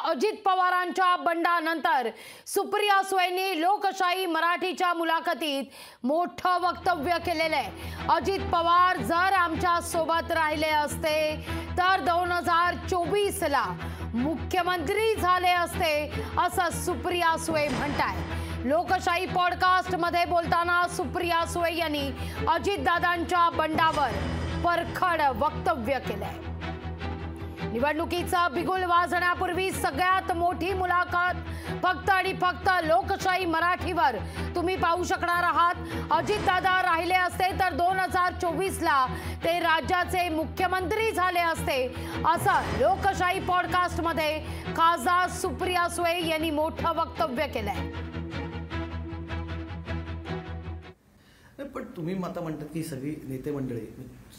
अजित पवारांच्या बंडानंतर सुप्रिया सुळेंनी लोकशाही मराठीच्या मुलाखतीत मोठं वक्तव्य केलेलं आहे। अजित पवार जर आमच्या सोबत राहिले असते तर 2024 ला मुख्यमंत्री झाले असते असं सुप्रिया सुळे म्हणताय। लोकशाही पॉडकास्ट मध्ये बोलताना सुप्रिया सुळे यांनी अजितदादांच्या बंडावर परखड वक्तव्य केलंय। निवडणुकीचा बिगुल वाजण्यापूर्वी सगळ्यात मोठी मुलाखत फक्त आणि फक्त लोकशाही मराठीवर तुम्ही पाहू शकणार आहात। अजितदादा राहिले असते तर 2024 ला ते राज्याचे मुख्यमंत्री झाले असते असं लोकशाही पॉडकास्ट मध्ये खासदार सुप्रिया सुळे यांनी मोठं वक्तव्य केलंय। पण तुम्ही आता म्हणतात की सगळी नेते मंडळी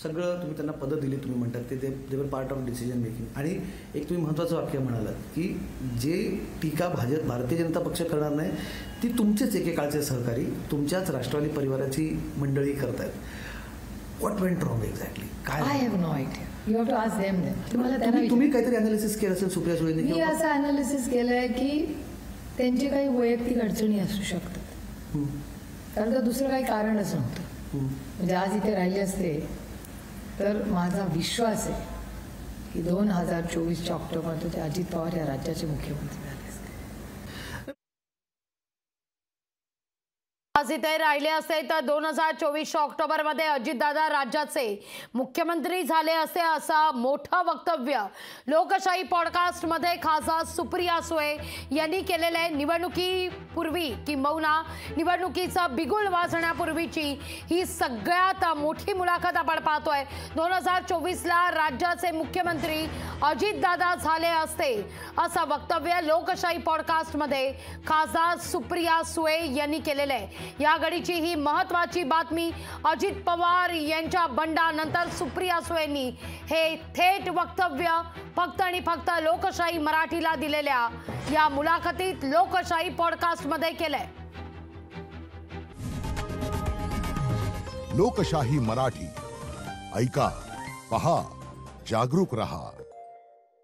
सगळं तुम्ही त्यांना पदं दिली, तुम्ही म्हणतात ते दे were part of decision making. आणि एक तुम्ही महत्त्वाचं वाक्य म्हणालात की जे टीका भारतीय जनता पक्ष करणार नाही ती तुमचेच एकेकाळचे सहकारी तुमच्याच राष्ट्रवादी परिवाराची मंडळी करतायत। What went wrong exactly? काय? I have no idea, you have to ask them. तुम्ही काहीतरी अनालिसिस केलं असेल सुप्रिया सुळेंनी? मी असं अनालिसिस केलंय की त्यांची काही वैयक्तिक अडचणी असू शकतात, कारण का दुसरं काही कारणच नव्हतं। म्हणजे आज इथे राहिले असते तर माझा विश्वास आहे की 2024च्या ऑक्टोबरमध्ये ते अजित पवार या राज्याचे मुख्यमंत्री झाले असते। आज इथे राहिले असते तर 2024च्या ऑक्टोबरमध्ये अजितदादा राज्याचे मुख्यमंत्री झाले असते असं मोठं वक्तव्य लोकशाही पॉडकास्ट मध्ये खासदार सुप्रिया सुळे यांनी केलेलं आहे। निवडणुकीपूर्वी किंबहुना निवडणुकीचा बिगुल वाजण्यापूर्वीची ही सगळ्यात मोठी मुलाखत आपण पाहतोय। 2024 ला राज्याचे मुख्यमंत्री अजितदादा झाले असते असं वक्तव्य लोकशाही पॉडकास्ट मध्ये खासदार सुप्रिया सुळे यांनी केलेलं आहे। या घडीची ही महत्त्वाची बातमी। अजित पवार यांच्या बंडानंतर सुप्रिया सुळेंनी हे थेट वक्तव्य फक्त आणि फक्त लोकशाही मराठीला दिलेल्या या मुलाखतीत लोकशाही पॉडकास्ट मध्ये केलंय। लोकशाही मराठी ऐका, पहा, जागरूक रहा।